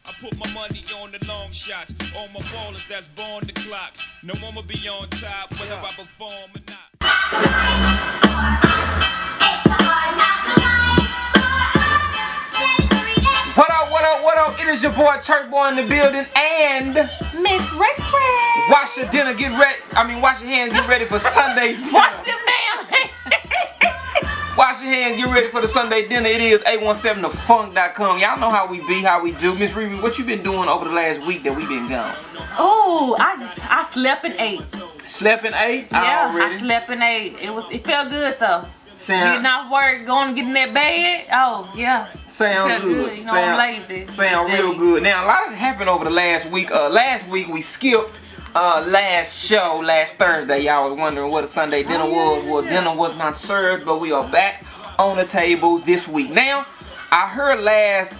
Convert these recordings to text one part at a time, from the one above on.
I put my money on the long shots. All my ballers that's born the clock. No one will be on top whether I perform or not. What up, what up, what up? It is your boy Church Boy in the building and Miss ReRe. wash your dinner, get ready. Wash your hands, get ready for Sunday dinner. Wash them damn hands. Wash your hands, get ready for the Sunday dinner. It is 817thefunk.com. Y'all know how we be, how we do. Miss ReRe, what you been doing over the last week that we been gone? Oh, I slept and ate. Slept and ate? Yeah, already? I slept and ate. It felt good though. Sound, Getting off work, going to get in that bed. Oh yeah. sound good. You know, I'm lazy. Sound real good. Now, a lot has happened over the last week. Last week we skipped last Thursday. Y'all was wondering what a Sunday dinner was. Well, dinner was not served, but we are back on the table this week. Now, I heard last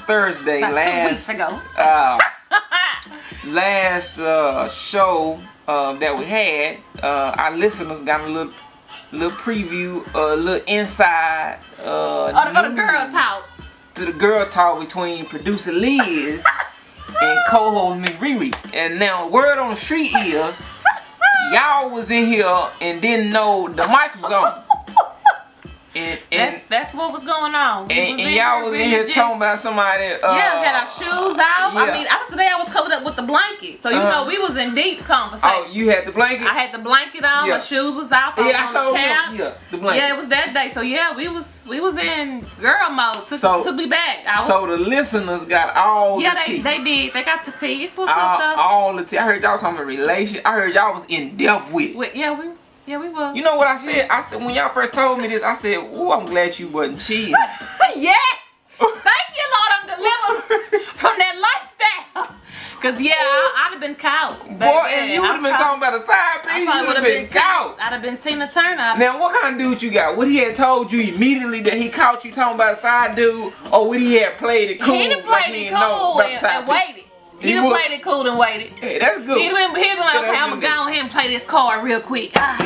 Thursday, About 2 weeks ago. Last show that we had, our listeners got a little preview, a little inside the girl talk. To the girl talk between producer Liz and co-host Miss ReRe. And now word on the street is y'all was in here and didn't know the mic was on. And that's what was going on. And y'all was in here talking about somebody. Had our shoes off. Yeah. I mean, today I was covered up with the blanket, so you know we was in deep conversation. Oh, you had the blanket? I had the blanket on. Yeah. My shoes was off. Yeah, I saw the couch. him. Yeah, the blanket. Yeah, it was that day. So yeah, we was in girl mode. Took me back. So the listeners got all the tea. They did. They got the tea. What's up, though? All the tea. I heard y'all talking about relation. I heard y'all was in depth with. Yeah, we was. You know what I said? I said when y'all first told me this, I said, "Ooh, I'm glad you wasn't cheating." Yeah. Thank you, Lord. I'm delivered from that lifestyle. Cause I'd have been caught. Boy, and you would have been talking about a side piece. You would have been caught. I'd have been Tina Turner. Now, what kind of dude you got? Would he had told you immediately that he caught you talking about a side dude, or would he had played it cool? He done played it cool and waited. He done played it cool and waited. Hey, that's good. He been like, okay, I'm gonna go ahead and play this card real quick. On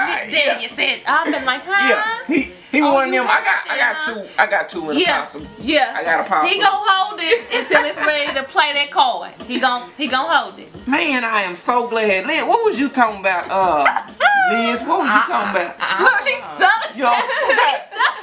this day, you said, I've been like, huh? Yeah, he one of them. I got two in a possum. Yeah. I got a possum. He gonna hold it until it's ready to play that card. He gonna hold it. Man, I am so glad. Liz, what was you talking about? Liz, what was you talking about? Look, she's stuck.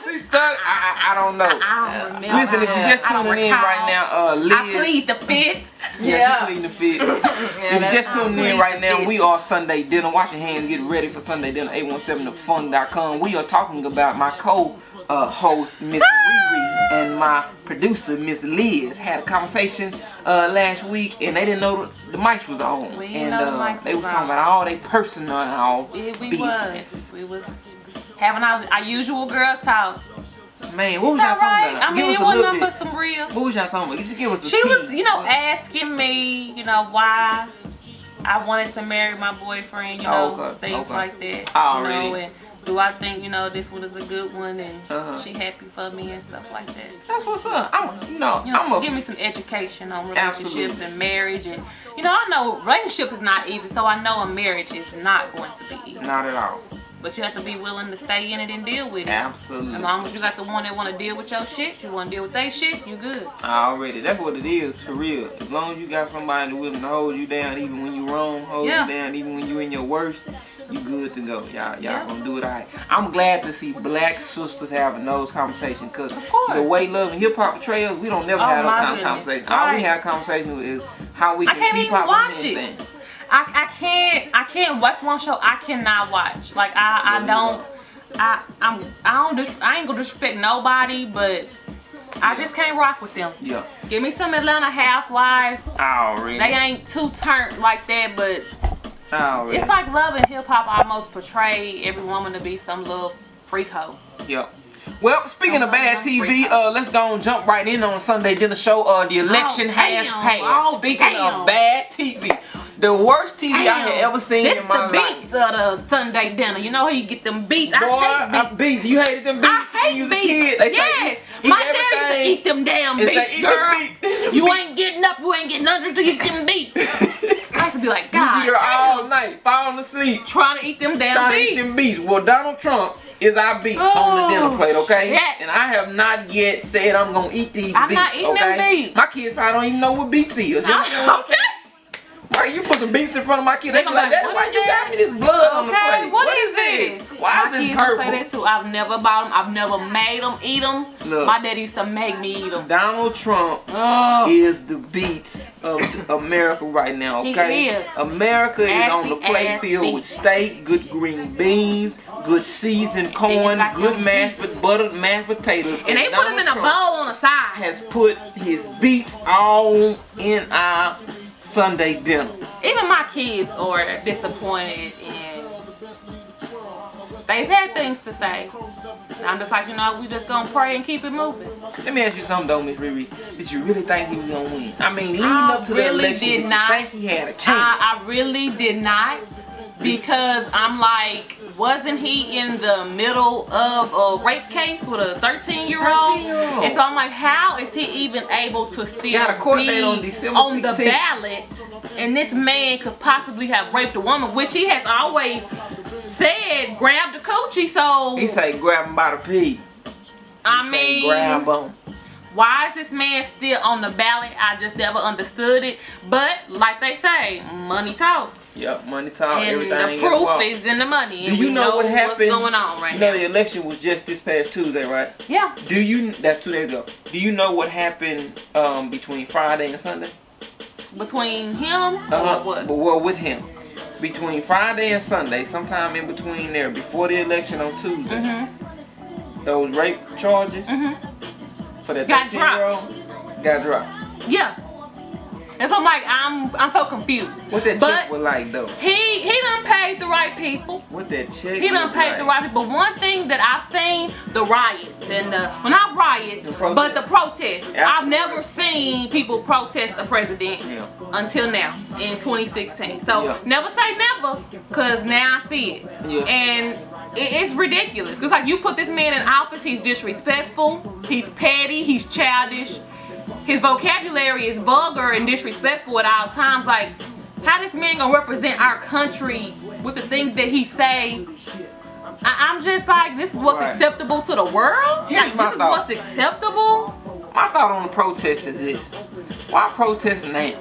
She's stuck. I don't know. I don't remember. Listen, if you're just tuning in right now, Liz. I plead the fifth. Yeah, she pleading the fifth. If you're just tuning in right now, we are Sunday dinner. Wash your hands, get ready for Sunday dinner. 817thefunk.com. We are talking about my co-host Miss ReRe and my producer Miss Liz had a conversation last week, and they didn't know the mics was on, and they was talking about all their personal business. We was having our usual girl talk. Man, what was y'all talking about? I mean, it wasn't for some real. What was y'all talking about? Just give us the She tea. was, asking me, why I wanted to marry my boyfriend, things like that. Already. And do I think, this one is a good one, and she happy for me and stuff like that. That's what's up. Give me some education on relationships and marriage, and I know relationship is not easy, so I know a marriage is not going to be easy. Not at all. But you have to be willing to stay in it and deal with it. Absolutely. As long as you got the one that want to deal with your shit, you want to deal with their shit, you good. Already. That's what it is, for real. As long as you got somebody willing to hold you down even when you wrong, hold you down even when you in your worst, you good to go. Y'all gonna do it all right. I'm glad to see black sisters having those conversations, because the way Love and Hip Hop portrayals, we don't never have those kind of conversations. All we have conversations is how we can keep up on anything. I can't watch one show. I cannot watch. Like I ain't gonna disrespect nobody, but I just can't rock with them. Yeah. Give me some Atlanta Housewives. Already. They ain't too turned like that, but already. It's like Love and Hip Hop almost portray every woman to be some little freak hoe. Yep. Well, speaking of bad TV, let's go and jump right in on Sunday dinner show. The election has passed. Speaking of bad TV. The worst TV I had ever seen in my life. This the beats of the Sunday dinner. You know how you get them beats? I hate beats. You hated them beats? I hate beats. Yes. My dad used to eat them damn beats, girl. You ain't getting up. You ain't getting nothing until you eat them beats. I used to be like, God, you be here all night. night, falling asleep, trying to eat them damn beets. Well, Donald Trump is our beets on the dinner plate, okay? Yeah. And I have not yet said I'm gonna eat these beets. I'm not eating them beets. My kids probably don't even know what beets is. You know what I'm saying? Why you put some beets in front of my kids? They be like, Daddy, why you got me this blood on the plate? What is this? Why is it purple? Say that too. I've never bought them. I've never made them eat them. Look, my daddy used to make me eat them. Donald Trump is the beets of America right now, okay? He is. America is on the play field with steak, good green beans, good seasoned corn, good buttered mashed potatoes. And they put them in a bowl on the side. Has put his beets all in our Sunday dinner. Even my kids are disappointed, and they've had things to say. And I'm just like, you know, we just gonna pray and keep it moving. Let me ask you something though, Miss ReRe. Did you really think he was gonna win? I mean, leading up to the election, did you think he had a chance? I really did not, because I'm like, wasn't he in the middle of a rape case with a 13-year-old? And so I'm like, how is he even able to still be on the ballot? And this man could possibly have raped a woman, which he has always said grabbed the coochie. So he say grab him by the pee. I mean, grab him. Why is this man still on the ballot? I just never understood it. But like they say, money talks. Yep, money talks. And everything. The proof is in the money. And do you know what happened? What's going on right now? You know the election was just this past Tuesday, right? Yeah. That's 2 days ago. Do you know what happened between Friday and Sunday? Between him or what? Well, with him. Between Friday and Sunday, sometime in between there, before the election on Tuesday, those rape charges for that 13-year-old got dropped. Yeah. And so I'm like, I'm so confused. What that check was like though? He done paid the right people. What that check? He done paid the right people. One thing that I've seen, the riots and well, not riots, but the protests. I've never seen people protest the president until now in 2016. So never say never, cause now I see it. And it's ridiculous. Cause like you put this man in office, he's disrespectful, he's petty, he's childish. His vocabulary is vulgar and disrespectful at all times. Like, how this man gonna represent our country with the things that he say? I'm just like, this is what's acceptable to the world? Here's like, this is what's acceptable? My thought on the protest is this. Why protest now?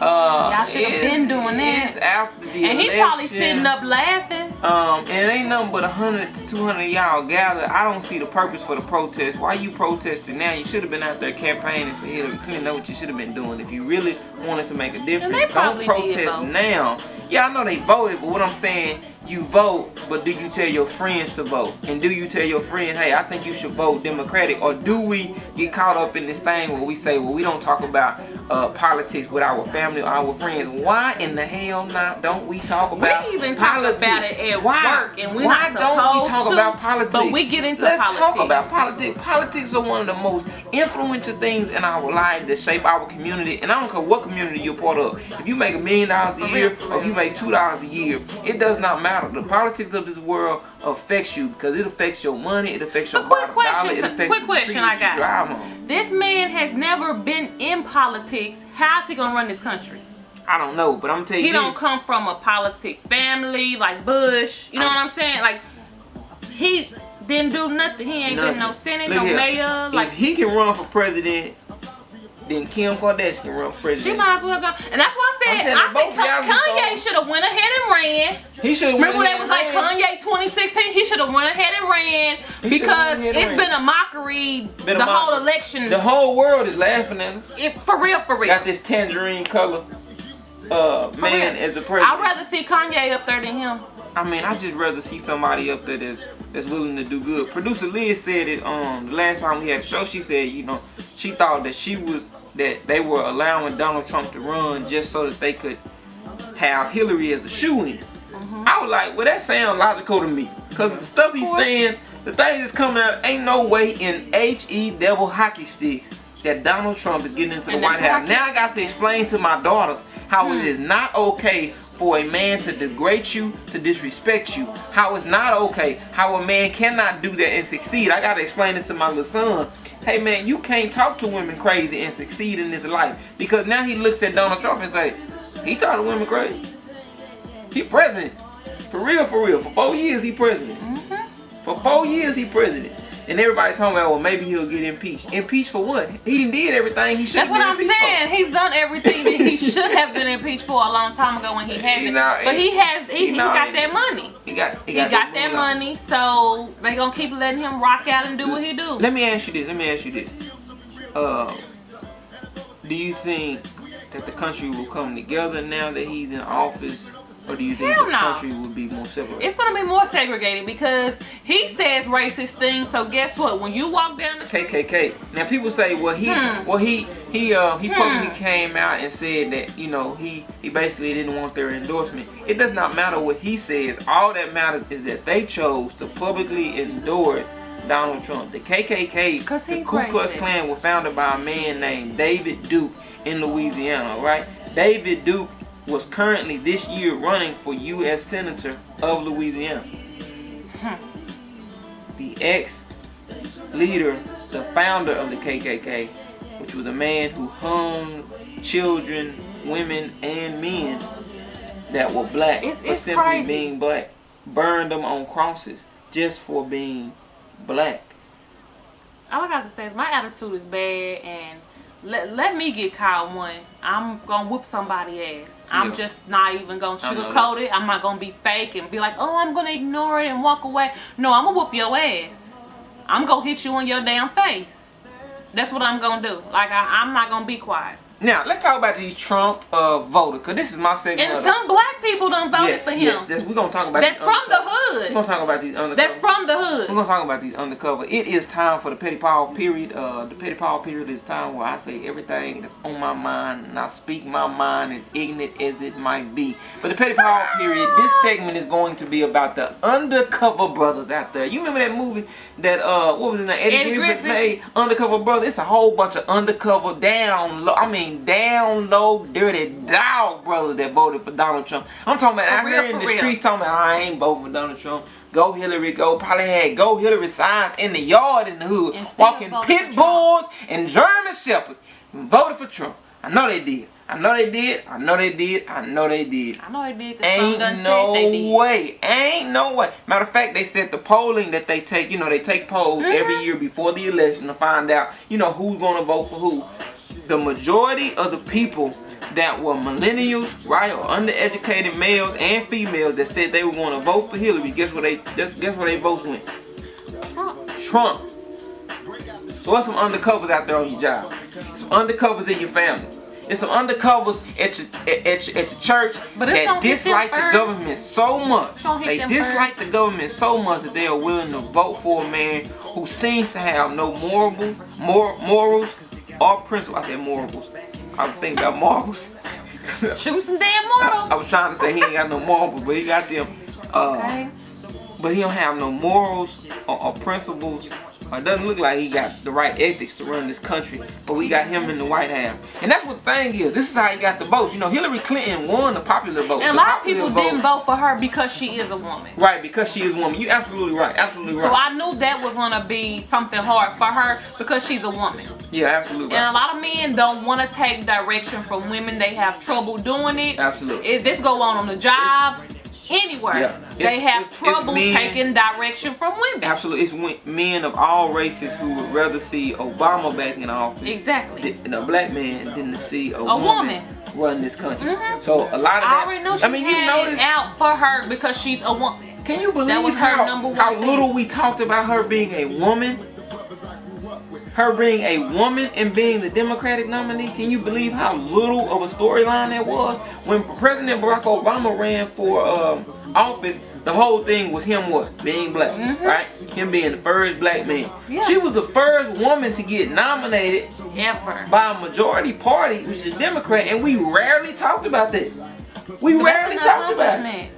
Y'all should have been doing that. It's after the election. He probably sitting up laughing. And it ain't nothing but 100 to 200 y'all gathered. I don't see the purpose for the protest. Why you protesting now? You should have been out there campaigning for Hillary Clinton. Know what you should have been doing. If you really wanted to make a difference, don't protest now. Yeah, I know they voted, but what I'm saying, you vote, but do you tell your friends to vote? And do you tell your friend, hey, I think you should vote Democratic? Or do we get caught up in this thing where we say, well, we don't talk about politics with our family or our friends? Why in the hell not don't we talk about we even politics? Talk about it at work, and we're Why not don't we talk about politics? But we get into Let's politics. talk about politics. Politics are one of the most influential things in our lives that shape our community. And I don't care what community you're part of. If you make $1 million a year or if you make $2 a year, it does not matter. The politics of this world affects you because it affects your money, it affects your bottom dollar, it affects quick question I got. Drive on. This man has never been in politics. How's he gonna run this country? I don't know, but I'm gonna tell you. He don't come from a politic family like Bush. You know what I'm saying? Like, he didn't do nothing. He ain't getting no senate, no mayor. Like, if he can run for president, then Kim Kardashian can run for president. She might as well go. And that's why I said, Kanye should have went ahead and ran. He should have. Remember when they was like Kanye 2016? He should have went ahead and ran because it's been a mockery the whole election. The whole world is laughing at us. For real. Got this tangerine color man as a president. I'd rather see Kanye up there than him. I mean, I just rather see somebody up there that's willing to do good. Producer Liz said it the last time we had a show. She said, you know, she thought that they were allowing Donald Trump to run just so that they could have Hillary as a shoo-in. I was like, well, that sounds logical to me. Because the stuff he's saying, the thing that's coming out, ain't no way in H-E devil hockey sticks that Donald Trump is getting into the White House. Now I got to explain to my daughters how it is not okay for a man to degrade you, to disrespect you. How it's not okay, how a man cannot do that and succeed. I got to explain it to my little son. Hey man, you can't talk to women crazy and succeed in this life. Because now he looks at Donald Trump and say, he talking to women crazy. He president. For real, for real. For 4 years, he president. For 4 years, he president. And everybody told me, well, maybe he'll get impeached. Impeached for what? He did everything he should have been impeached for. That's what I'm saying. He's done everything that he should have been impeached for a long time ago when he hasn't. But he got that money. He got that money, so they gonna keep letting him rock out and do what he do. Let me ask you this. Do you think that the country will come together now that he's in office? Or do you think the country would be more separated? It's going to be more segregated because he says racist things. So guess what? When you walk down the street, KKK. Now people say, well, he publicly came out and said that, you know, he basically didn't want their endorsement. It does not matter what he says. All that matters is that they chose to publicly endorse Donald Trump. The KKK, the Ku Klux Klan, was founded by a man named David Duke in Louisiana. Right? David Duke was currently this year running for U.S. Senator of Louisiana. The ex-leader, the founder of the KKK, which was a man who hung children, women, and men that were black for simply being black, burned them on crosses just for being black. All I got to say is my attitude is bad, and let me get caught one. I'm gonna whoop somebody's ass. I'm just not even gonna sugarcoat it. I'm not gonna be fake and be like, oh, I'm gonna ignore it and walk away. No, I'm gonna whoop your ass. I'm gonna hit you in your damn face. That's what I'm gonna do. Like, I'm not gonna be quiet. Now, let's talk about these Trump voters, because this is my segment. And some black people done voted for him. Yes, we're going to talk about That's from the hood. We're going to talk about these undercover. That's from the hood. We're going to talk about these undercover. It is time for the petty power period. The petty power period is time where I say everything that's on my mind, and I speak my mind as ignorant as it might be. But the petty power period, this segment is going to be about the undercover brothers out there. You remember that movie that, what was it, Eddie Griffith made? Undercover Brothers. It's a whole bunch of undercover, down low, dirty dog brothers that voted for Donald Trump. I'm talking about out here in the streets talking about, I ain't voting for Donald Trump. Go Hillary, go. Probably had go Hillary signs in the yard in the hood, walking pit bulls and German shepherds. Voted for Trump. I know they did. I know they did. Ain't no way. Ain't no way. Matter of fact, they said the polling that they take, you know, they take polls every year before the election to find out, you know, who's going to vote for who. The majority of the people that were millennials, right, or undereducated males and females that said they were going to vote for Hillary, guess what they votes went? Trump. So what's some undercovers out there on your job? Some undercovers in your family. There's some undercovers at your church that dislike the government so much. They dislike the government so much that they are willing to vote for a man who seems to have no morals or principles. I said morals. I was thinking about marbles. Shoot some damn morals. I was trying to say he ain't got no marbles, but he got them. But he don't have no morals or principles. It doesn't look like he got the right ethics to run this country, but we got him in the White House. And that's what the thing is. This is how he got the votes. You know, Hillary Clinton won the popular vote. And a lot of people didn't vote for her because she is a woman. Right, because she is a woman. You're absolutely right. Absolutely right. So I knew that was going to be something hard for her because she's a woman. Yeah, absolutely right. And a lot of men don't want to take direction from women. They have trouble doing it. Absolutely. This go on the jobs. Anywhere. Yeah. They have trouble taking direction from women. Absolutely. It's men of all races who would rather see Obama back in office. Exactly. Than a black man than to see a woman run this country. So a lot of that. I already knew she had it out for her because she's a woman. Can you believe how little we talked about her being a woman? Her being a woman and being the Democratic nominee, can you believe how little of a storyline that was? When President Barack Obama ran for office, the whole thing was him being black, right? Him being the first black man. Yeah. She was the first woman to get nominated ever by a majority party, which is Democrat, and we rarely talked about that. We rarely talked about it.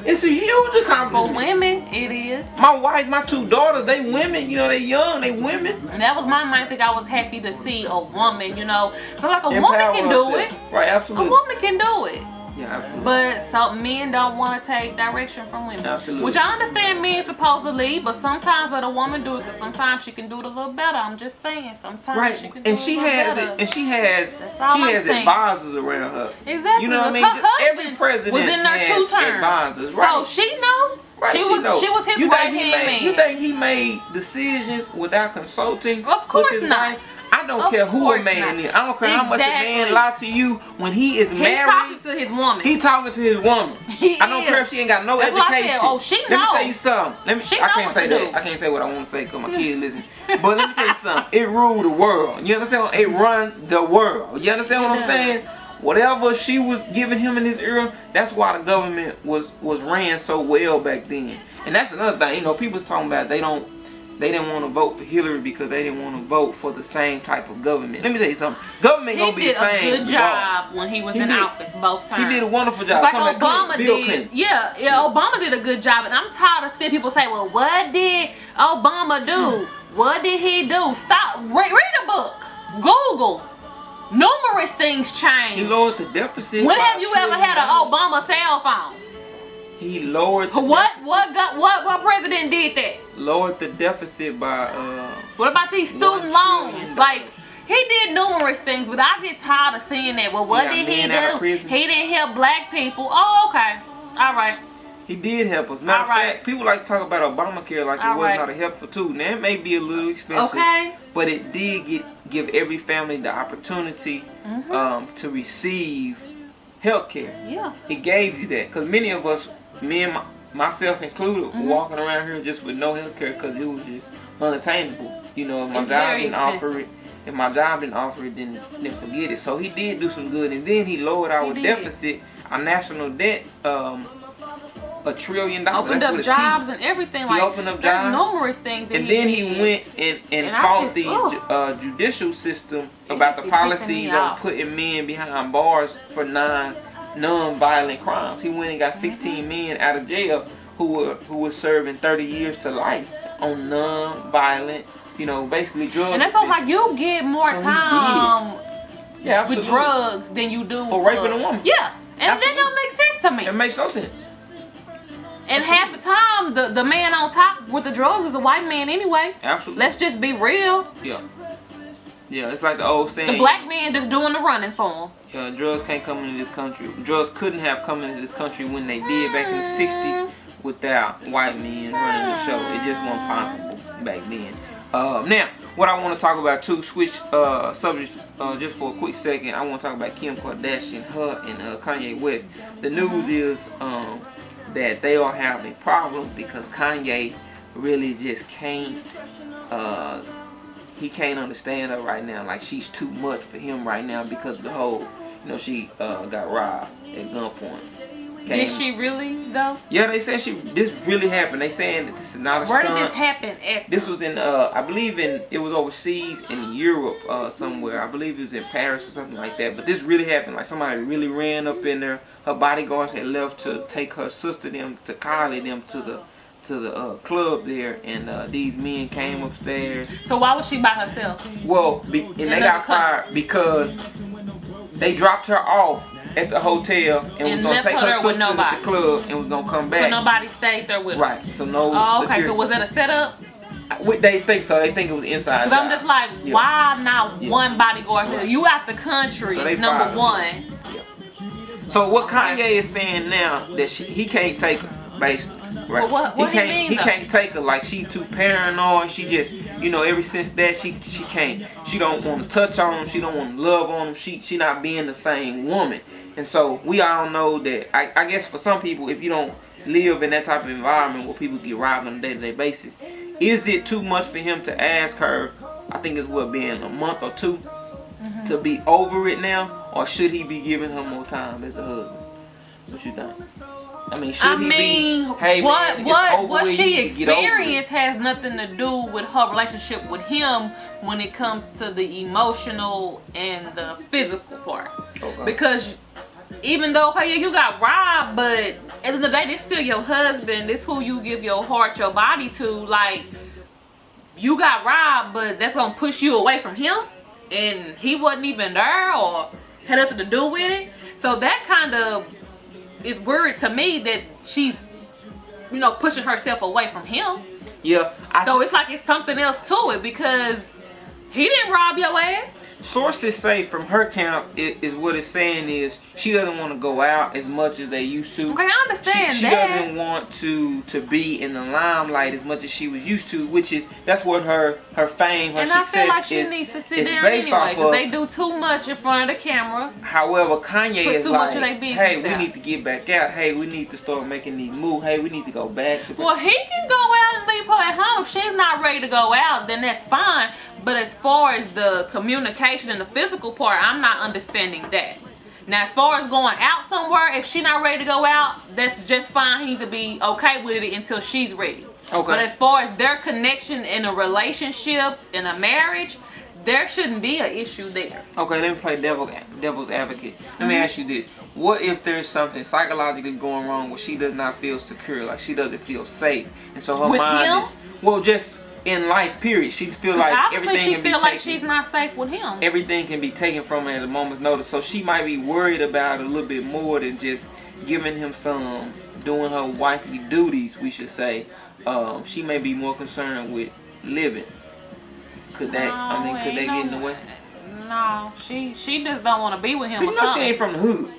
It's a huge accomplishment. For women, it is. My wife, my two daughters, they women. You know, they young, they women. And that was my main thing. I was happy to see a woman, you know. So like a woman can do it. Right, absolutely. A woman can do it. Yeah, absolutely. But some men don't want to take direction from women. Absolutely. Which I understand men supposed to lead, but sometimes let a woman do it because sometimes she can do it a little better. I'm just saying, sometimes she can do it a little better. And she has saying. advisors around her. Exactly. You know what I mean? Her husband Every president was in there 2 terms. Advisors, right? So she know. Right, she was his right hand man. You think he made decisions without consulting? Of course with his not. wife? I don't care who a man is. I don't care how much a man lie to you when he is married. He's talking to his woman. He talking to his woman. I don't care if she ain't got no That's education. What I said. Oh, she knows. Let me tell you something. I can't say that. Do. I can't say what I want to say because my kids listen. But let me tell you something. It ruled the world. You understand? It run the world. You understand what I'm saying? Whatever she was giving him in his ear, that's why the government was ran so well back then. And that's another thing. You know, people's talking about they didn't want to vote for Hillary because they didn't want to vote for the same type of government. Let me tell you something. Government gonna be the same. He did a good job when he was in office both times. He did a wonderful job. Like Obama did. Yeah, Obama did a good job. And I'm tired of seeing people say, well, what did Obama do? What did he do? Stop. Read a book. Google. Numerous things changed. He lowered the deficit. When have you ever had an Obama cell phone? He lowered the what president did that? Lowered the deficit by what about these student loans? Like he did numerous things, but I get tired of seeing that. Well, what did he do? He didn't help black people. Oh, okay. All right. He did help us. Matter of fact, people like to talk about Obamacare like it was not a helpful tool. Now it may be a little expensive, but it did give every family the opportunity to receive health care. Yeah. It gave you that because many of us, me and myself included, walking around here just with no health care because it was just unattainable. You know, if my job didn't offer it, then forget it. So he did do some good, and then he lowered our deficit, our national debt. $1 trillion. Opened up jobs and everything. Like, he opened up jobs. Numerous things. And then he went and fought the judicial system about the policies on putting men behind bars for non-violent crimes. He went and got 16 men out of jail who were serving 30 years to life on non-violent, you know, basically drugs. And that's all like you get more time with drugs than you do for raping a woman. Yeah, and that don't make sense to me. It makes no sense. And half the time, the man on top with the drugs is a white man anyway. Absolutely. Let's just be real. Yeah. Yeah, it's like the old saying. The black man just doing the running for him. Yeah, drugs can't come into this country. Drugs couldn't have come into this country when they did back in the 60s without white men running the show. It just wasn't possible back then. Now, what I want to talk about too, switch subjects just for a quick second. I want to talk about Kim Kardashian, her and Kanye West. The news is that they are having problems because Kanye really just can't he can't understand her right now. Like she's too much for him right now because of the whole, you know, she got robbed at gunpoint. Did she really though? Yeah, they said this really happened. They saying that this is not a stunt. Where did this happen at? This was in I believe it was overseas in Europe somewhere. I believe it was in Paris or something like that. But this really happened. Like somebody really ran up in there. Her bodyguards had left to take her sister to Kylie them to the club there, and these men came upstairs. So why was she by herself? Well, and they got fired because they dropped her off at the hotel and was gonna take her sister to the club and was gonna come back. So nobody stayed there with her. Right. So no. Oh, okay. Security. So was that a setup? They think so. They think it was inside. Because I'm just like, why not one bodyguard? You out the country, so number one. Yeah. So what Kanye is saying now that he can't take her, basically. Right. Well, what he can't take her. Like she too paranoid. She just, you know, ever since that she can't. She don't want to touch on him. She don't want to love on him. She not being the same woman. And so we all know that. I guess for some people, if you don't live in that type of environment where people get robbed on a day-to-day basis, is it too much for him to ask her? I think it's been a month or two to be over it now, or should he be giving her more time as a husband? What you think? I mean, should he be? Hey, what she experienced has nothing to do with her relationship with him when it comes to the emotional and the physical part. Okay. Because even though, okay, you got robbed, but at the end of the day, this still your husband. This who you give your heart, your body to. Like, you got robbed, but that's gonna push you away from him, and he wasn't even there or had nothing to do with it. So that kind of it's weird to me that she's, you know, pushing herself away from him. Yeah. So it's like it's something else to it because he didn't rob your ass. Sources say from her camp is what it's saying is she doesn't want to go out as much as they used to. Okay, I understand she that. She doesn't want to be in the limelight as much as she was used to, which is that's what her fame, her and success I feel like she is, needs to sit is down based anyway off of. they do too much in front of the camera. However, Kanye Put is too like, much of their business hey, we out. need to get back out. Hey, we need to start making these moves. Hey, we need to go back to. Well, he can go out and leave her at home. If she's not ready to go out, then that's fine. But as far as the communication and the physical part, I'm not understanding that. Now, as far as going out somewhere, if she's not ready to go out, that's just fine. He needs to be okay with it until she's ready. Okay. But as far as their connection in a relationship, in a marriage, there shouldn't be an issue there. Okay, let me play devil's advocate. Let me ask you this. What if there's something psychologically going wrong where she does not feel secure, like she doesn't feel safe, and so her With mind him? is, well, just in life, period. She feel like Obviously everything she can be feel taken. like she's not safe with him. Everything can be taken from her at a moment's notice. So she might be worried about it a little bit more than just giving him some, doing her wifely duties, we should say. She may be more concerned with living. Could that, could they get in the way? No, she just don't want to be with him. But you know she ain't from the hood.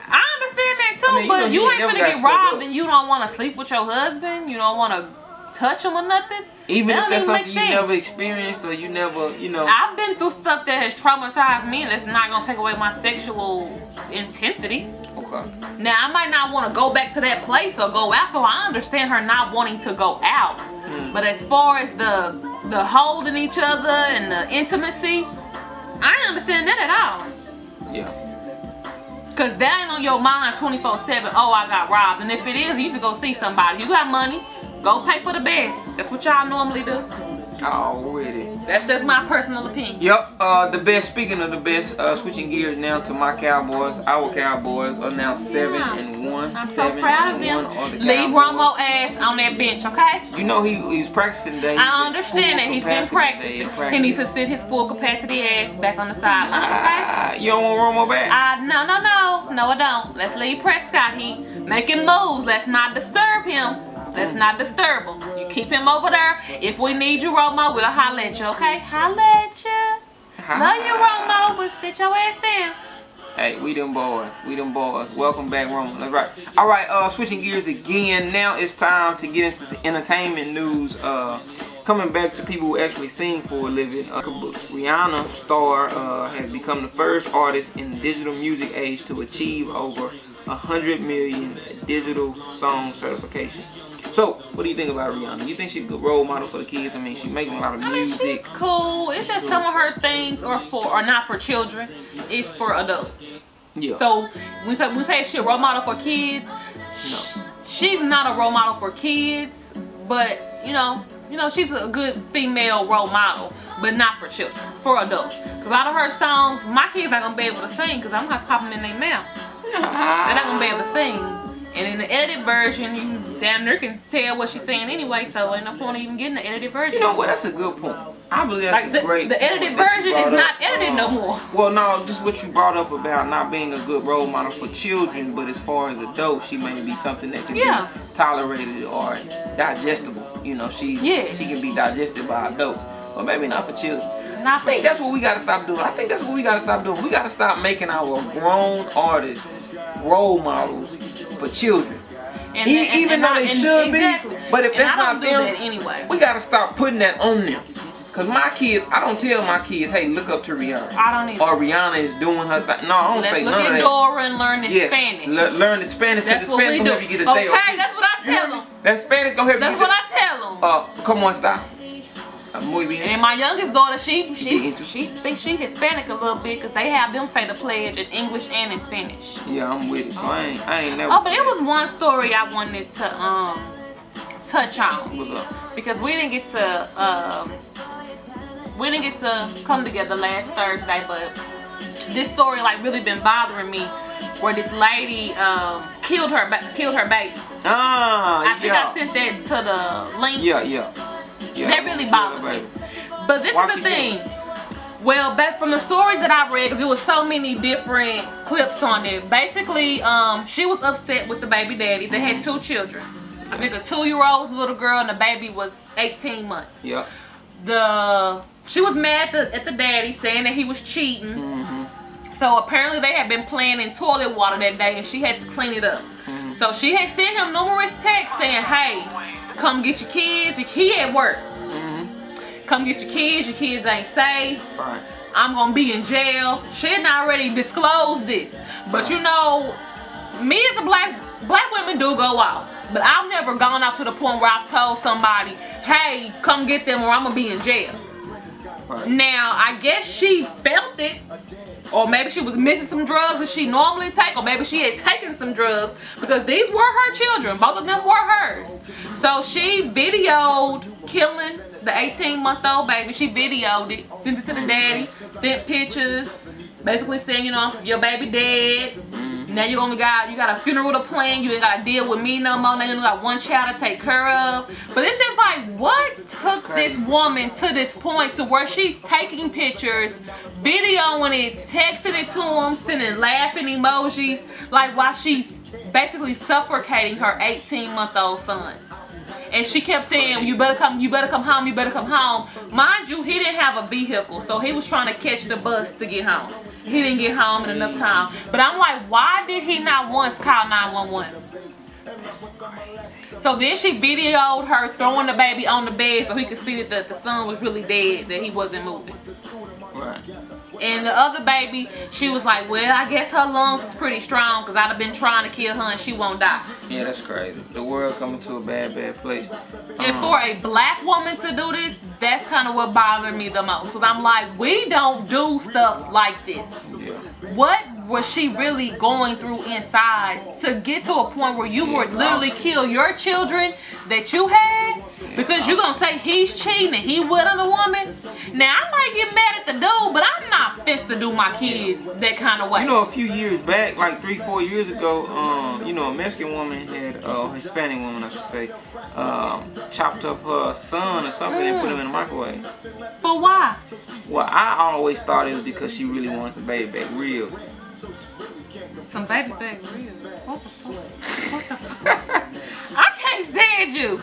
I understand that too, but you ain't gonna get robbed and you don't want to sleep with your husband. You don't want to touch him or nothing. Even if that's something you sense. never experienced or you never, you know. I've been through stuff that has traumatized me, and it's not gonna take away my sexual intensity. Okay. Now I might not want to go back to that place or go out, so I understand her not wanting to go out. But as far as the holding each other and the intimacy, I ain't understand that at all. Yeah. Cause that ain't on your mind 24/7. Oh, I got robbed, and if it is, you need to go see somebody. You got money, go pay for the best. That's what y'all normally do. Already. That's just my personal opinion. Yep. The best. Speaking of the best, switching gears now to my Cowboys. Our Cowboys are now 7-1. I'm so proud of them. Leave Romo ass on that bench, okay? You know he's practicing today. I understand that he's been practicing. He needs to sit his full capacity ass back on the sideline, okay? You don't want Romo back? No, I don't. Let's leave Prescott. He making moves. Let's not disturb him. Let's not disturb him. You keep him over there. If we need you, Romo, we'll holler at you, okay? Holler at you. Love you, Romo, but sit your ass down. Hey, we them boys. We them boys. Welcome back, Romo. That's right. All right, switching gears again. Now it's time to get into some entertainment news. Coming back to people who actually sing for a living. Rihanna star has become the first artist in the digital music age to achieve over 100 million digital song certifications. So, what do you think about Rihanna? You think she's a good role model for the kids? I mean, she's making a lot of music. I mean, she's cool. It's just some of her things are not for children. It's for adults. Yeah. So, when we say she's a role model for kids, she's not a role model for kids, but you know, she's a good female role model, but not for children, for adults. Because a lot of her songs, my kids not gonna be able to sing because I'm not popping in their mouth. They're not gonna be able to sing. And in the edited version, you damn near can tell what she's saying anyway, so ain't no point even getting the edited version. You know what? That's a good point. I believe that's like a great the edited version is not edited no more. Well, no, just what you brought up about not being a good role model for children, but as far as adults, she may be something that can be tolerated or digestible. You know, she can be digested by adults, but maybe not for children. I think that's what we gotta stop doing. I think that's what we gotta stop doing. We gotta stop making our grown artists role models for children. Even though they should be, but if that's not them, anyway, we gotta stop putting that on them. Cause my kids, I don't tell my kids, hey, look up to Rihanna. I don't either. Or Rihanna is doing her thing. No, I don't say none of that. Let's look at Dora and learn the Spanish. Learn the Spanish. That's the what Spanish we do. Help you get a day or two. That's what I tell them. That Spanish go help you. That's what I tell them. Come on, stop. Muy bien. And my youngest daughter, she thinks she Hispanic a little bit because they have them say the pledge in English and in Spanish. Yeah, I'm with it. So I ain't never. Oh, but it was one story I wanted to touch on. What's up? Because we didn't get to come together last Thursday, but this story like really been bothering me, where this lady killed her baby. I think I sent that to the link. Yeah. That really bothered me. But this is the thing. Well, back from the stories that I read, because there was so many different clips on it. Basically, she was upset with the baby daddy. They had 2 children. I think a 2-year-old little girl and the baby was 18 months. Yep. She was mad at the daddy, saying that he was cheating. Mm-hmm. So apparently they had been playing in toilet water that day, and she had to clean it up. Mm-hmm. So she had sent him numerous texts saying, "Hey, come get your kids. He at work. Come get your kids ain't safe. Right. I'm gonna be in jail." She had already disclosed this. But you know, me as a black women do go out. But I've never gone out to the point where I've told somebody, "Hey, come get them or I'm gonna be in jail." Right. Now, I guess she felt it. Or maybe she was missing some drugs that she normally take. Or maybe she had taken some drugs. Because these were her children. Both of them were hers. So she videoed killing the 18-month-old baby. She videoed it, sent it to the daddy, sent pictures, basically saying, you know, your baby dead. Now you got a funeral to plan. You ain't got to deal with me no more. Now you only got 1 child to take care of. But it's just like, what took this woman to this point to where she's taking pictures, videoing it, texting it to him, sending laughing emojis, like while she's basically suffocating her 18-month-old son. And she kept saying, you better come home, you better come home. Mind you, he didn't have a vehicle, so he was trying to catch the bus to get home. He didn't get home in enough time. But I'm like, why did he not once call 911? So then she videoed her throwing the baby on the bed so he could see that the son was really dead, that he wasn't moving. Right. And the other baby, she was like, well, I guess her lungs is pretty strong because I'd have been trying to kill her and she won't die. Yeah, that's crazy. The world coming to a bad place. And for a black woman to do this, that's kind of what bothered me the most. Because I'm like, we don't do stuff like this. Yeah. What was she really going through inside to get to a point where you would literally kill your children that you had? Because you're going to say he's cheating and he with another woman? Now, I might get mad at the dude, but I'm not fit to do my kids that kind of way. You know, a few years back, like 3-4 years ago, you know, a Mexican woman had, Hispanic woman, I should say, chopped up her son or something and put him in the microwave. But why? Well, I always thought it was because she really wanted the baby back real. Some baby back real? What the fuck? What the fuck? I can't stand you.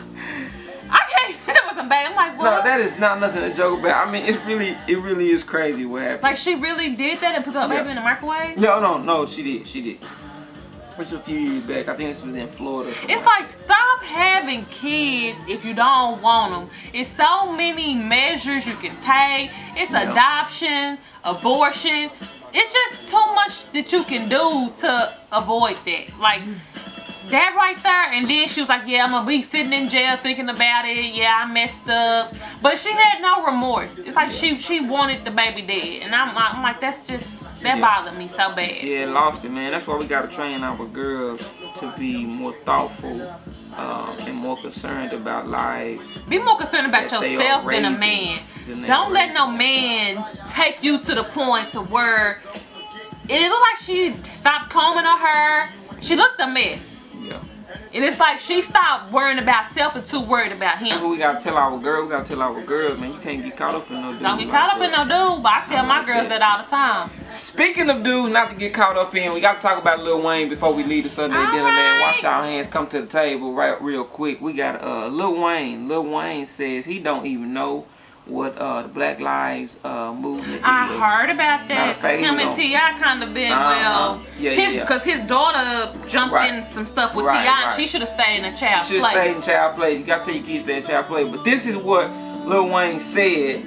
I can't stand with some baby. I'm like, what? No, that is not nothing to joke about. I mean, it really is crazy what happened. Like, she really did that and put the baby in the microwave? No, she did. It was a few years back. I think this was in Florida. It's like, stop having kids if you don't want them. It's so many measures you can take. It's adoption, abortion. It's just too much that you can do to avoid that. Like, that right there. And then she was like, yeah, I'm going to be sitting in jail thinking about it. Yeah, I messed up. But she had no remorse. It's like she wanted the baby dead. And I'm like, that's just... That bothered me so bad. Yeah, lost it, man. That's why we got to train our girls to be more thoughtful and more concerned about life. Be more concerned about yourself than a man. Don't let no man take you to the point to where it looked like she stopped combing her hair. She looked a mess. Yeah. And it's like she stopped worrying about self and too worried about him. That's what we gotta tell our girls. We gotta tell our girls, man, you can't get caught up in no dude. Don't get caught up in no dude, but I tell my girls that all the time. Speaking of dudes not to get caught up in, we gotta talk about Lil Wayne before we leave the Sunday dinner, man. Wash our hands, come to the table real quick. We got Lil Wayne. Lil Wayne says he don't even know what the Black Lives movement I is. heard about that. Him and T.I. kind of been, because his daughter jumped in some stuff with T.I. and she should have stayed in a child play. She should have stayed in child play. You gotta tell your kids to stay in child play. But this is what Lil Wayne said.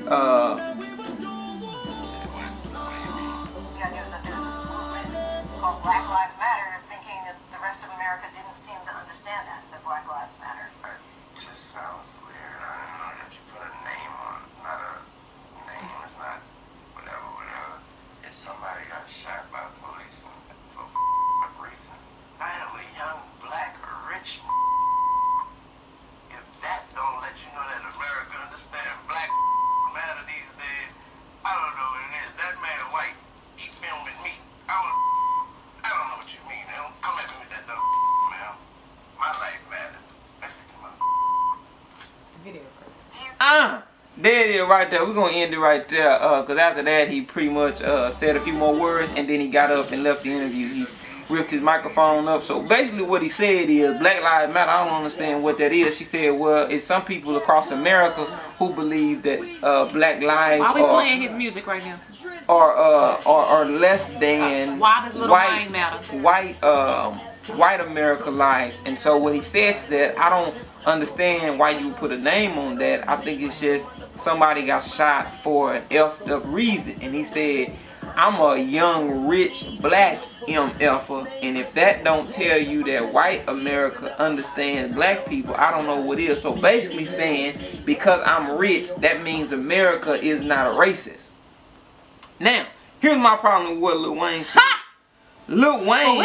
Black Lives Matter, thinking that the rest of America didn't seem to understand that Black Lives Matter. It just sounds weird. I don't know that you put a name on it. It's not a name, it's not whatever. If somebody got shot by police for a reason. I am a young, black, rich. If that don't let you know that America understands Black matter these days, I don't know what it is. That man white, he filming me. I don't know what you mean, man. Don't come at me with that dumb, man. My life matters, especially to my video. there it is right there. We're gonna end it right there. Cause after that he pretty much said a few more words and then he got up and left the interview. He ripped his microphone up. So basically what he said is Black Lives Matter. I don't understand what that is. She said, well, it's some people across America who believe that black lives Why are we playing his music right now? are less than Why does Little Wayne matter? White America lives. And so what he said to that, I don't understand why you put a name on that. I think it's just somebody got shot for an effed up reason. And he said, I'm a young, rich, black MFer, and if that don't tell you that white America understands black people, I don't know what is. So basically saying, because I'm rich, that means America is not a racist. Now, here's my problem with what Lil Wayne said. Lil Wayne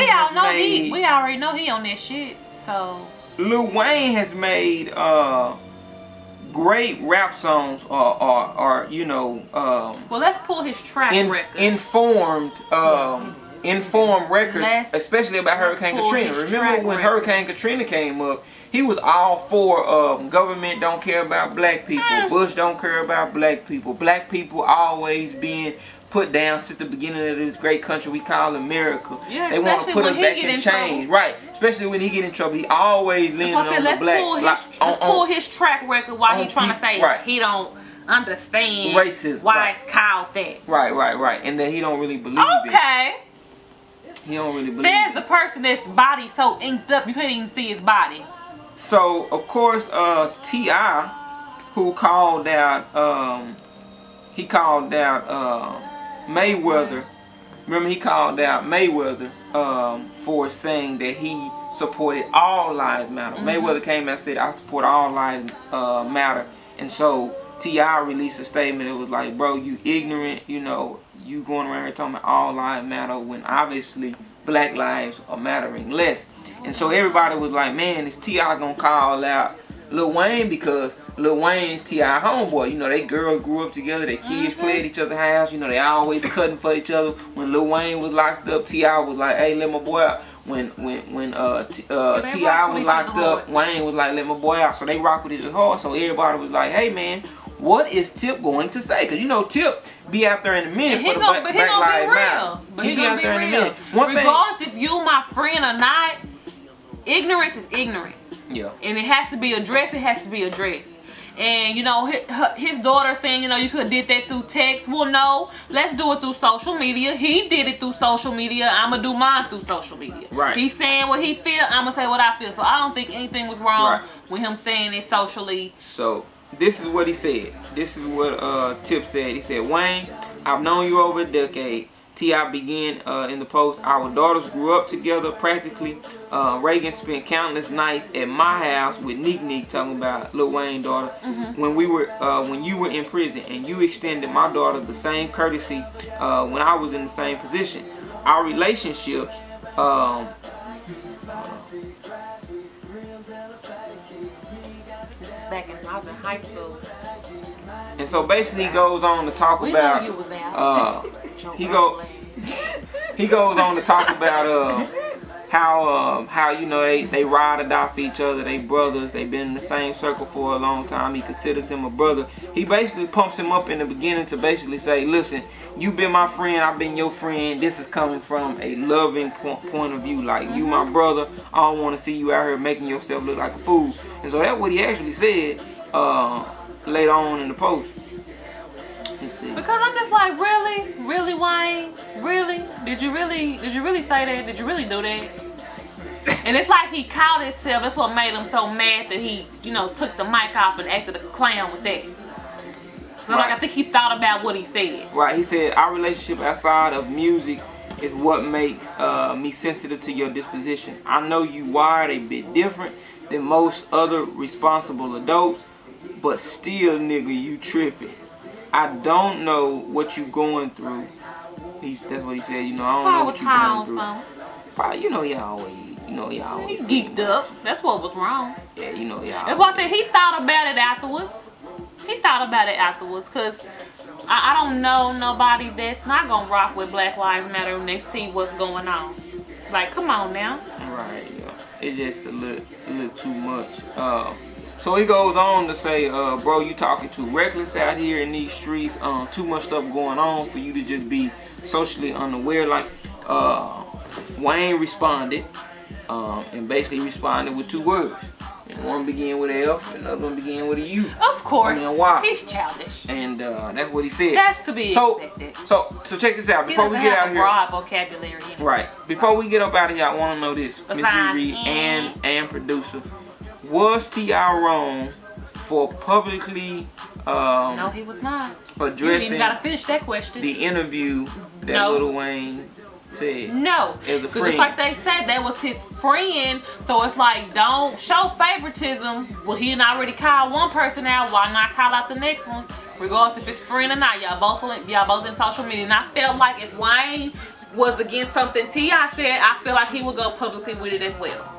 we already know he on that shit, so. Lil Wayne has made great rap songs or you know well, let's pull his track record. Informed records, especially about Hurricane Katrina. Remember when Hurricane Katrina came up, he was all for government don't care about black people, Bush don't care about black people always being put down since the beginning of this great country we call America. Yeah, they want to put us back in chains, right? Especially when he get in trouble, he always leaning on the black. Let's pull his track record while he trying to say he don't understand racism, why it's called that. Right, and that he don't really believe it. Okay. He don't really believe Says the person that's body so inked up you couldn't even see his body. So of course, T.I., who called out, Mayweather. Remember, he called out Mayweather for saying that he supported all lives matter. Mayweather came and said, I support all lives matter. And so T.I. released a statement. It was like, bro, you ignorant, you know, you going around here talking about all lives matter when obviously black lives are mattering less. And so everybody was like, man, is T.I. gonna call out Lil Wayne because Lil Wayne is T.I. homeboy. You know, they girls grew up together, their kids played at each other's house, you know, they always cutting for each other. When Lil Wayne was locked up, T.I. was like, hey, let my boy out. When T.I. was locked up, Wayne was like, let my boy out. So they rock with each other. So everybody was like, hey man, what is Tip going to say? Because you know Tip be out there in a minute for the Black Lives Matter. He be out there in a minute. Regardless if you my friend or not, ignorance is ignorance. Yeah. And it has to be addressed, And you know, his daughter saying, you know, you could have did that through text. Well, no, let's do it through social media. He did it through social media. I'm going to do mine through social media. Right. He's saying what he feel. I'm going to say what I feel. So I don't think anything was wrong with him saying it socially. So this is what he said. This is what Tip said. He said, Wayne, I've known you over a decade. T.I. began in the post, our daughters grew up together practically. Reagan spent countless nights at my house with Neek talking about Lil Wayne's daughter when you were in prison, and you extended my daughter the same courtesy when I was in the same position. Our relationships back in high school. And so basically he goes on to talk about he goes on to talk about how you know they ride or die for each other, they brothers, they've been in the same circle for a long time, he considers him a brother. He basically pumps him up in the beginning to basically say, listen, you been my friend, I've been your friend, this is coming from a loving point of view, like you my brother, I don't want to see you out here making yourself look like a fool. And so that's what he actually said later on in the post. Because I'm just like, really, Wayne, really? Did you really say that? Did you really do that? And it's like he caught himself. That's what made him so mad that he, you know, took the mic off and acted a clown with that. So like, I think he thought about what he said. Right. He said our relationship outside of music is what makes me sensitive to your disposition. I know you wired a bit different than most other responsible adults, but still, nigga, you tripping. I don't know what you going through. That's what he said. You know, I don't know what you going through. Probably, you know, y'all always. He geeked up. That's what was wrong. Yeah, you know, y'all. That's what I said. He thought about it afterwards. Cause I don't know nobody that's not gonna rock with Black Lives Matter when they see what's going on. Like, come on now. Right. Yeah. It's just a little too much. So he goes on to say, bro, you talking too reckless out here in these streets. Too much stuff going on for you to just be socially unaware. Like, Wayne responded, and basically responded with 2 words. And one began with an F, and the other one began with a U. Of course. I mean, why? He's childish. And that's what he said. That's to be expected. So check this out. Before we get out of here. Broad vocabulary. Anyway. Right. Before we get up out of here, I want to know this, Miss ReRe and producer. Was T.I. wrong for publicly no, he was not. Addressing you even gotta finish that question. The interview that Lil Wayne said? No. As a friend. Just like they said, that was his friend. So it's like, don't show favoritism. Well, he didn't already call one person out. Why not call out the next one? Regardless if it's friend or not. Y'all both in social media. And I felt like if Wayne was against something T.I. said, I feel like he would go publicly with it as well.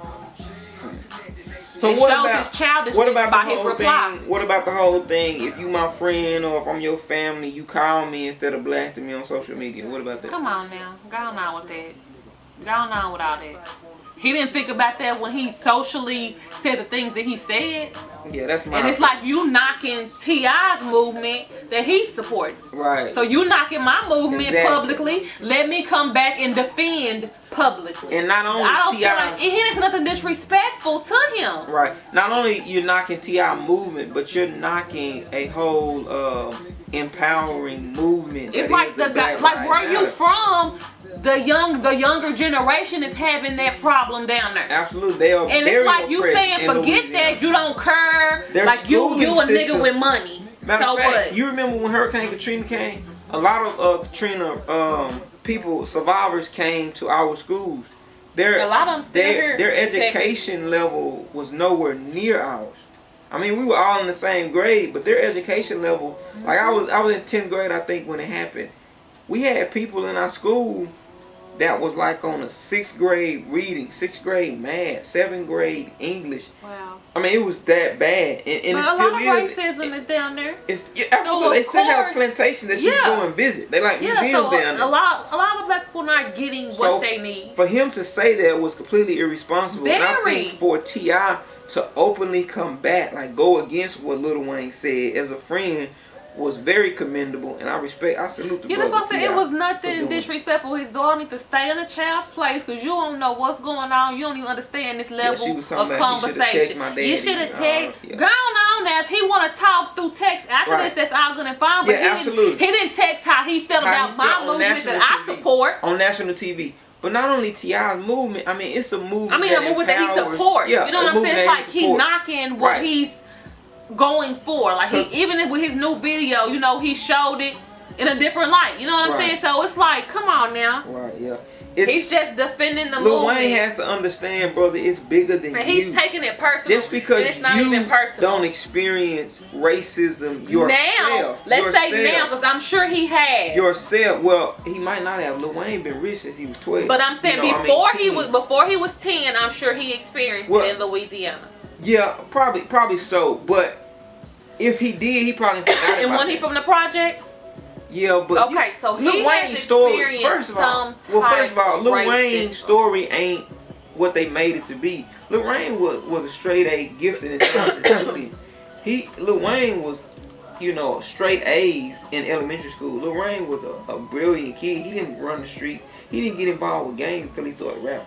So it shows his childishness by his reply. What about the whole thing? If you my friend or if I'm your family, you call me instead of blasting me on social media. What about that? Come on now. Go on with that. Go on with all that. He didn't think about that when he socially said the things that he said. Yeah, that's my. And it's like you knocking T.I.'s movement that he's supporting. Right. So you knocking my movement publicly. Let me come back and defend publicly. And not only I don't T.I. feel like it is nothing disrespectful to him. Right. Not only you're knocking T.I. movement, but you're knocking a whole empowering movement. It's like the guy, like where you from. The younger generation is having that problem down there. Absolutely, they are. And it's like you saying, forget that, you don't care. Like you a nigga with money. Matter so of fact, what? You remember when Hurricane Katrina came? A lot of Katrina people, survivors, came to our schools. A lot of them still here. Their education level was nowhere near ours. I mean, we were all in the same grade, but their education level, like I was in 10th grade, I think, when it happened. We had people in our school that was like on a 6th grade reading, 6th grade math, 7th grade English. Wow. I mean, it was that bad. And but it still is. A lot of racism is down there. It's absolutely. They still have plantations that you can go and visit. They like museums so down there. A lot of black people not getting what they need. For him to say that was completely irresponsible. Very. And I think for T.I. to openly combat, like go against what Lil Wayne said as a friend, was very commendable, and I salute the brother. That's what I'm saying. It was nothing disrespectful. His daughter needs to stay in the child's place because you don't know what's going on. You don't even understand this level of conversation. You should have texted. Go on now. If he want to talk through text after this, that's all good and fine. But he didn't text how he felt about my movement that I support on national TV. But not only T.I.'s movement, I mean, it's a movement. I mean, a movement that he supports. Yeah, you know what I'm saying? It's like he knocking what he's going for. Like even with his new video, you know, he showed it in a different light. You know what I'm saying? So it's like, come on now. Right, yeah. He's just defending the Lil movement. Wayne has to understand, brother, it's bigger than and he's taking it personal. Just because it's not you even personal. don't experience racism yourself. Now, let's say now, because I'm sure he has. Yourself. Well, he might not have. Lil Wayne been rich since he was 12. But I'm saying before he was 10, I'm sure he experienced it in Louisiana. Yeah, probably so. But if he did, he probably forgot about it. And when he from the project? Yeah, but okay, so he Lil Wayne's story. First of all, Lil Wayne's story ain't what they made it to be. Lil Wayne was a straight A gifted and talented student. Lil Wayne was, you know, straight A's in elementary school. Lil Wayne was a brilliant kid. He didn't run the streets. He didn't get involved with gangs until he started rapping.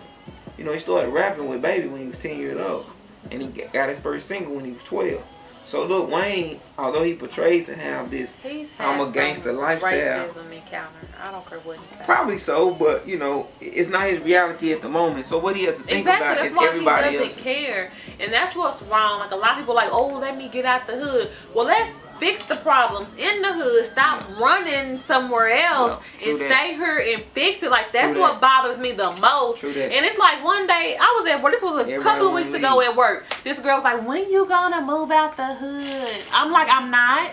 You know, he started rapping with Baby when he was 10 years old, and he got his first single when he was 12. So Lil Wayne, although he portrays to have this I'm a gangster lifestyle, racism encounter. I don't care what he says. Probably so, but you know, it's not his reality at the moment. So what he has to think about is everybody else. He doesn't care, and that's what's wrong. Like a lot of people are like, oh, let me get out the hood. Well, let's fix the problems in the hood. Stop running somewhere else and stay here and fix it. Like that's what bothers me the most. And it's like one day I was at work. This was a couple of weeks ago at work. This girl was like, "When you gonna move out the hood?" I'm like, "I'm not.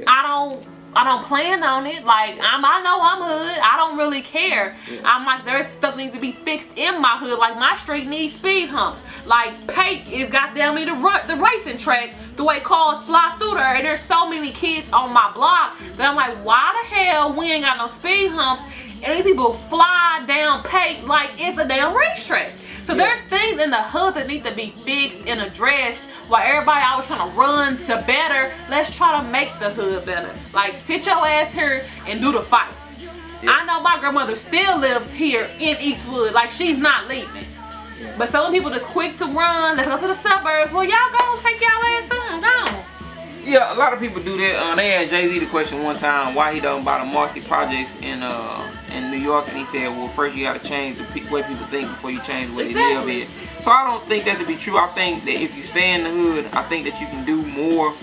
I don't plan on it. Like I know I'm hood. I don't really care. I'm like, there's stuff needs to be fixed in my hood. Like my street needs speed humps. Like Pake is goddamn me the racing track. The way cars fly through there, and there's so many kids on my block that I'm like, why the hell we ain't got no speed humps? And these people fly down Pake like it's a damn racetrack. So there's things in the hood that need to be fixed and addressed while everybody always trying to run to better, let's try to make the hood better. Like, sit your ass here and do the fight. Yeah. I know my grandmother still lives here in Eastwood. Like, she's not leaving. Yeah. But some people just quick to run. Let's go to the suburbs. Well, y'all go take y'all ass on. Go. Yeah, a lot of people do that. They asked Jay-Z the question one time why he don't buy the Marcy projects in New York, and he said, well, first you got to change the way people think before you change the way they live in. So I don't think that to be true. I think that if you stay in the hood, I think that you can do more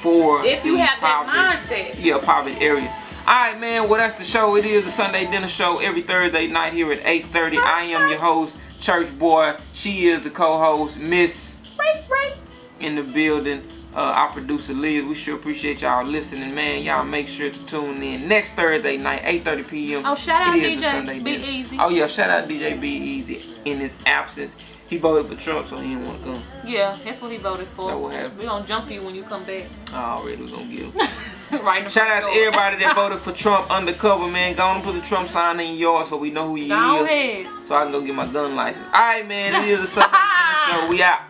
for if you have that mindset. Yeah, poverty area. Alright, man, well, that's the show. It is a Sunday dinner show every Thursday night here at 8:30. I am your host, Church Boy. She is the co-host, Miss in the building. Our producer Liz. We sure appreciate y'all listening, man. Y'all make sure to tune in next Thursday night, 8:30 p.m. Oh, shout out DJ Be Easy. Oh yeah, shout out DJ Be Easy in his absence. He voted for Trump, so he didn't want to come. Yeah, that's what he voted for. That what happened. We gonna jump you when you come back. Already we gonna get him. Right in the shout out door. to everybody that voted for Trump undercover, man. Go on and put the Trump sign in your yard so we know who you is. Go ahead. So I can go get my gun license. Alright, man, it is a Sunday show. We out.